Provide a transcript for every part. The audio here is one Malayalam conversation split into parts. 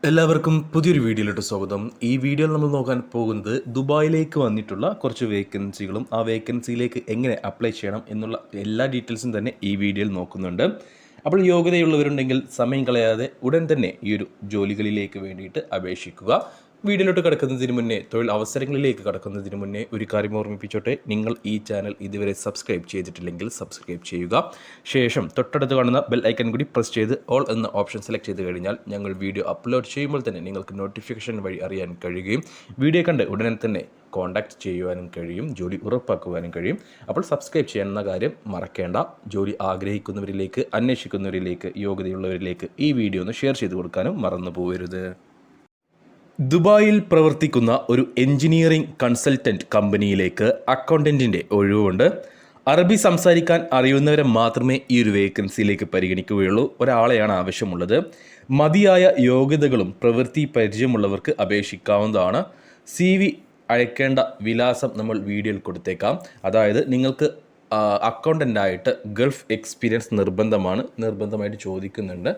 എല്ലാവർക്കും പുതിയൊരു വീഡിയോയിലോട്ട് സ്വാഗതം. ഈ വീഡിയോയിൽ നമ്മൾ നോക്കാൻ പോകുന്നത് ദുബായിലേക്ക് വന്നിട്ടുള്ള കുറച്ച് വേക്കൻസികളും ആ വേക്കൻസിയിലേക്ക് എങ്ങനെ അപ്ലൈ ചെയ്യണം എന്നുള്ള എല്ലാ ഡീറ്റെയിൽസും തന്നെ ഈ വീഡിയോയിൽ നോക്കുന്നുണ്ട്. അപ്പോൾ യോഗ്യതയുള്ളവരുണ്ടെങ്കിൽ സമയം കളയാതെ ഉടൻ തന്നെ ഈ ഒരു ജോലികളിലേക്ക് വേണ്ടിയിട്ട് അപേക്ഷിക്കുക. വീഡിയോയിലോട്ട് കിടക്കുന്നതിന് മുന്നേ, തൊഴിൽ അവസരങ്ങളിലേക്ക് കടക്കുന്നതിന് മുന്നേ ഒരു കാര്യം ഓർമ്മിപ്പിച്ചോട്ടെ. നിങ്ങൾ ഈ ചാനൽ ഇതുവരെ സബ്സ്ക്രൈബ് ചെയ്തിട്ടില്ലെങ്കിൽ സബ്സ്ക്രൈബ് ചെയ്യുക. ശേഷം തൊട്ടടുത്ത് കാണുന്ന ബെൽ ഐക്കൺ കൂടി പ്രസ് ചെയ്ത് ഓൾ എന്ന ഓപ്ഷൻ സെലക്ട് ചെയ്ത് കഴിഞ്ഞാൽ ഞങ്ങൾ വീഡിയോ അപ്ലോഡ് ചെയ്യുമ്പോൾ തന്നെ നിങ്ങൾക്ക് നോട്ടിഫിക്കേഷൻ വഴി അറിയാൻ കഴിയുകയും വീഡിയോ കണ്ട് ഉടനെ തന്നെ കോൺടാക്റ്റ് ചെയ്യുവാനും കഴിയും, ജോലി ഉറപ്പാക്കുവാനും കഴിയും. അപ്പോൾ സബ്സ്ക്രൈബ് ചെയ്യുന്ന കാര്യം മറക്കേണ്ട. ജോലി ആഗ്രഹിക്കുന്നവരിലേക്ക്, അന്വേഷിക്കുന്നവരിലേക്ക്, യോഗ്യതയുള്ളവരിലേക്ക് ഈ വീഡിയോ ഒന്ന് ഷെയർ ചെയ്ത് കൊടുക്കാനും മറന്നു പോകരുത്. ദുബായിൽ പ്രവർത്തിക്കുന്ന ഒരു എഞ്ചിനീയറിംഗ് കൺസൾട്ടൻറ്റ് കമ്പനിയിലേക്ക് അക്കൗണ്ടൻറ്റിൻ്റെ ഒഴിവുണ്ട്. അറബി സംസാരിക്കാൻ അറിയുന്നവരെ മാത്രമേ ഈ ഒരു വേക്കൻസിയിലേക്ക് പരിഗണിക്കുകയുള്ളൂ. ഒരാളെയാണ് ആവശ്യമുള്ളത്. മതിയായ യോഗ്യതകളും പ്രവൃത്തി പരിചയമുള്ളവർക്ക് അപേക്ഷിക്കാവുന്നതാണ്. CV അയക്കേണ്ട വിലാസം നമ്മൾ വീഡിയോയിൽ കൊടുത്തേക്കാം. അതായത് നിങ്ങൾക്ക് അക്കൗണ്ടൻ്റായിട്ട് ഗൾഫ് എക്സ്പീരിയൻസ് നിർബന്ധമായിട്ട് ചോദിക്കുന്നുണ്ട്.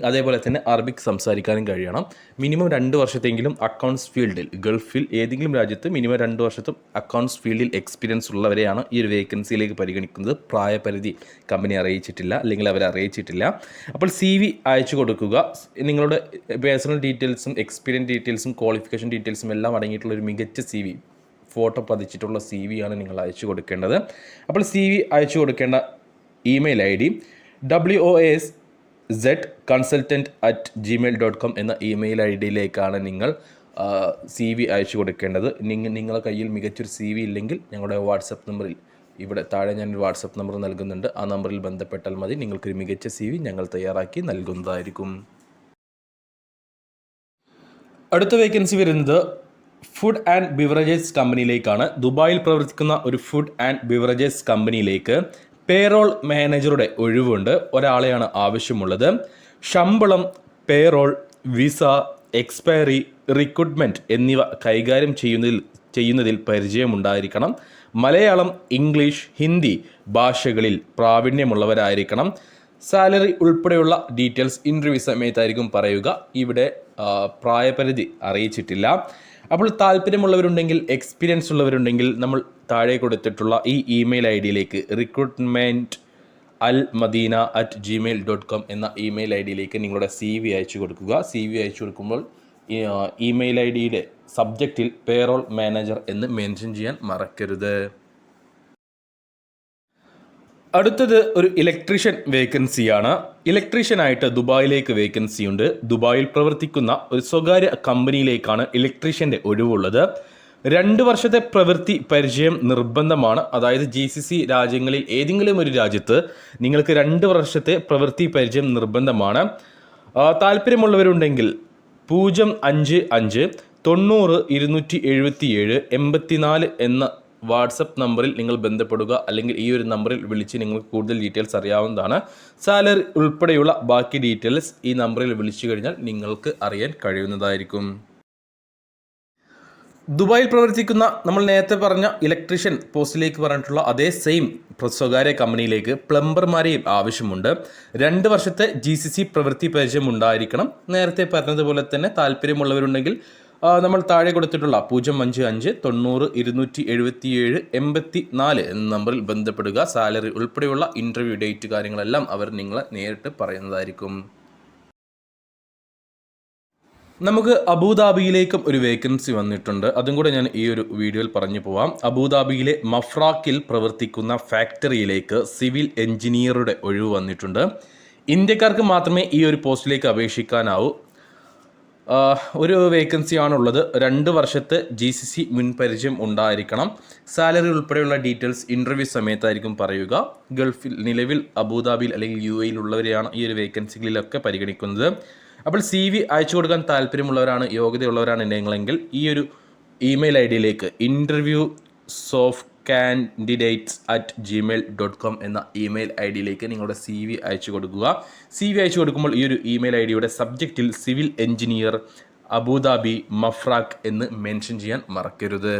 അതേപോലെ തന്നെ അറബിക് സംസാരിക്കാനും കഴിയണം. മിനിമം 2 വർഷത്തെങ്കിലും അക്കൗണ്ട്സ് ഫീൽഡിൽ, ഗൾഫിൽ ഏതെങ്കിലും രാജ്യത്ത് മിനിമം 2 വർഷത്തും അക്കൗണ്ട്സ് ഫീൽഡിൽ എക്സ്പീരിയൻസ് ഉള്ളവരെയാണ് ഈ ഒരു വേക്കൻസിയിലേക്ക് പരിഗണിക്കുന്നത്. പ്രായപരിധി കമ്പനി അറിയിച്ചിട്ടില്ല, അല്ലെങ്കിൽ അവരെ അറിയിച്ചിട്ടില്ല. അപ്പോൾ CV അയച്ചു കൊടുക്കുക. നിങ്ങളുടെ പേഴ്സണൽ ഡീറ്റെയിൽസും എക്സ്പീരിയൻസ് ഡീറ്റെയിൽസും ക്വാളിഫിക്കേഷൻ ഡീറ്റെയിൽസും എല്ലാം അടങ്ങിയിട്ടുള്ള ഒരു മികച്ച CV, ഫോട്ടോ പതിച്ചിട്ടുള്ള CV ആണ് നിങ്ങൾ അയച്ചു കൊടുക്കേണ്ടത്. അപ്പോൾ CV അയച്ചു കൊടുക്കേണ്ട ഇമെയിൽ ID wozconsultant@gmail.com എന്ന ഇമെയിൽ ID-യിലേക്കാണ് നിങ്ങൾ CV അയച്ചു കൊടുക്കേണ്ടത്. നിങ്ങളുടെ കയ്യിൽ മികച്ചൊരു CV ഇല്ലെങ്കിൽ ഞങ്ങളുടെ വാട്സപ്പ് നമ്പറിൽ, ഇവിടെ താഴെ ഞാനൊരു വാട്സപ്പ് നമ്പർ നൽകുന്നുണ്ട്, ആ നമ്പറിൽ ബന്ധപ്പെട്ടാൽ മതി. നിങ്ങൾക്കൊരു മികച്ച CV ഞങ്ങൾ തയ്യാറാക്കി നൽകുന്നതായിരിക്കും. അടുത്ത വേക്കൻസി വരുന്നത് ഫുഡ് ആൻഡ് ബിവറേജസ് കമ്പനിയിലേക്കാണ്. ദുബായിൽ പ്രവർത്തിക്കുന്ന ഒരു ഫുഡ് ആൻഡ് ബിവറേജസ് കമ്പനിയിലേക്ക് പേറോൾ മാനേജറുടെ ഒഴിവുണ്ട്. ഒരാളെയാണ് ആവശ്യമുള്ളത്. ശമ്പളം, പേറോൾ, വിസ, എക്സ്പയറി, റിക്രൂട്ട്മെൻറ്റ് എന്നിവ കൈകാര്യം ചെയ്യുന്നതിൽ പരിചയമുണ്ടായിരിക്കണം. മലയാളം, ഇംഗ്ലീഷ്, ഹിന്ദി ഭാഷകളിൽ പ്രാവീണ്യമുള്ളവരായിരിക്കണം. സാലറി ഉൾപ്പെടെയുള്ള ഡീറ്റെയിൽസ് ഇൻ്റർവ്യൂ സമയത്തായിരിക്കും പറയുക. ഇവിടെ പ്രായപരിധി അറിയിച്ചിട്ടില്ല. അപ്പോൾ താല്പര്യമുള്ളവരുണ്ടെങ്കിൽ, എക്സ്പീരിയൻസ് ഉള്ളവരുണ്ടെങ്കിൽ നമ്മൾ താഴെ കൊടുത്തിട്ടുള്ള ഈ ഇമെയിൽ ID-യിലേക്ക് recruitment@madina@gmail.com എന്ന ഇമെയിൽ ID-യിലേക്ക് നിങ്ങളുടെ CV അയച്ചു കൊടുക്കുക. CV അയച്ചു കൊടുക്കുമ്പോൾ ഇമെയിൽ ID-യുടെ സബ്ജക്റ്റിൽ പേറോൾ മാനേജർ എന്ന് മെൻഷൻ ചെയ്യാൻ മറക്കരുത്. അടുത്തത് ഒരു ഇലക്ട്രീഷ്യൻ വേക്കൻസിയാണ്. ഇലക്ട്രീഷ്യനായിട്ട് ദുബായിലേക്ക് വേക്കൻസിയുണ്ട്. ദുബായിൽ പ്രവർത്തിക്കുന്ന ഒരു സ്വകാര്യ കമ്പനിയിലേക്കാണ് ഇലക്ട്രീഷ്യൻ്റെ ഒഴിവുള്ളത്. 2 വർഷത്തെ പ്രവൃത്തി പരിചയം നിർബന്ധമാണ്. അതായത് GCC രാജ്യങ്ങളിൽ ഏതെങ്കിലും ഒരു രാജ്യത്ത് നിങ്ങൾക്ക് 2 വർഷത്തെ പ്രവൃത്തി പരിചയം നിർബന്ധമാണ്. താല്പര്യമുള്ളവരുണ്ടെങ്കിൽ 055 90 277 84 എന്ന വാട്സപ്പ് നമ്പറിൽ നിങ്ങൾ ബന്ധപ്പെടുക. അല്ലെങ്കിൽ ഈ ഒരു നമ്പറിൽ വിളിച്ച് നിങ്ങൾക്ക് കൂടുതൽ ഡീറ്റെയിൽസ് അറിയാവുന്നതാണ്. സാലറി ഉൾപ്പെടെയുള്ള ബാക്കി ഡീറ്റെയിൽസ് ഈ നമ്പറിൽ വിളിച്ചു കഴിഞ്ഞാൽ നിങ്ങൾക്ക് അറിയാൻ കഴിയുന്നതായിരിക്കും. ദുബായിൽ പ്രവർത്തിക്കുന്ന നമ്മൾ നേരത്തെ പറഞ്ഞ ഇലക്ട്രീഷ്യൻ പോസ്റ്റിലേക്ക് പറഞ്ഞിട്ടുള്ള അതേ സെയിം സ്വകാര്യ കമ്പനിയിലേക്ക് പ്ലംബർമാരെയും ആവശ്യമുണ്ട്. 2 വർഷത്തെ GCC പ്രവൃത്തി പരിചയം ഉണ്ടായിരിക്കണം. നേരത്തെ പറഞ്ഞതുപോലെ തന്നെ താല്പര്യമുള്ളവരുണ്ടെങ്കിൽ നമ്മൾ താഴെ കൊടുത്തിട്ടുള്ള 055 90 277 84 എന്ന നമ്പറിൽ ബന്ധപ്പെടുക. സാലറി ഉൾപ്പെടെയുള്ള ഇൻ്റർവ്യൂ ഡേറ്റ് കാര്യങ്ങളെല്ലാം അവർ നിങ്ങളെ നേരിട്ട് പറയുന്നതായിരിക്കും. നമുക്ക് അബുദാബിയിലേക്കും ഒരു വേക്കൻസി വന്നിട്ടുണ്ട്. അതും കൂടെ ഞാൻ ഈ ഒരു വീഡിയോയിൽ പറഞ്ഞു പോവാം. അബുദാബിയിലെ മഫ്രാക്കിൽ പ്രവർത്തിക്കുന്ന ഫാക്ടറിയിലേക്ക് സിവിൽ എഞ്ചിനീയറുടെ ഒഴിവ് വന്നിട്ടുണ്ട്. ഇന്ത്യക്കാർക്ക് മാത്രമേ ഈ ഒരു പോസ്റ്റിലേക്ക് അപേക്ഷിക്കാനാവൂ. ഒരു വേക്കൻസിയാണുള്ളത്. 2 വർഷത്തെ GCC മുൻപരിചയം ഉണ്ടായിരിക്കണം. സാലറി ഉൾപ്പെടെയുള്ള ഡീറ്റെയിൽസ് ഇൻ്റർവ്യൂ സമയത്തായിരിക്കും പറയുക. ഗൾഫിൽ, നിലവിൽ അബുദാബിയിൽ അല്ലെങ്കിൽ UAE ഉള്ളവരെയാണ് ഈ ഒരു വേക്കൻസികളിലൊക്കെ പരിഗണിക്കുന്നത്. അപ്പോൾ CV അയച്ചു കൊടുക്കാൻ താല്പര്യമുള്ളവരാണ്, യോഗ്യതയുള്ളവരാണ് ഉണ്ടെങ്കിൽ ഈ ഒരു ഇമെയിൽ ID-യിലേക്ക് interviewsoftcandidates@gmail.com എന്ന ഇമെയിൽ ID-യിലേക്ക് നിങ്ങളുടെ CV അയച്ചു കൊടുക്കുക. CV അയച്ചു കൊടുക്കുമ്പോൾ ഈ ഒരു ഇമെയിൽ ID-യുടെ സബ്ജക്റ്റിൽ സിവിൽ എഞ്ചിനീയർ അബുദാബി മഫ്രാക്ക് എന്ന് മെൻഷൻ ചെയ്യാൻ മറക്കരുത്.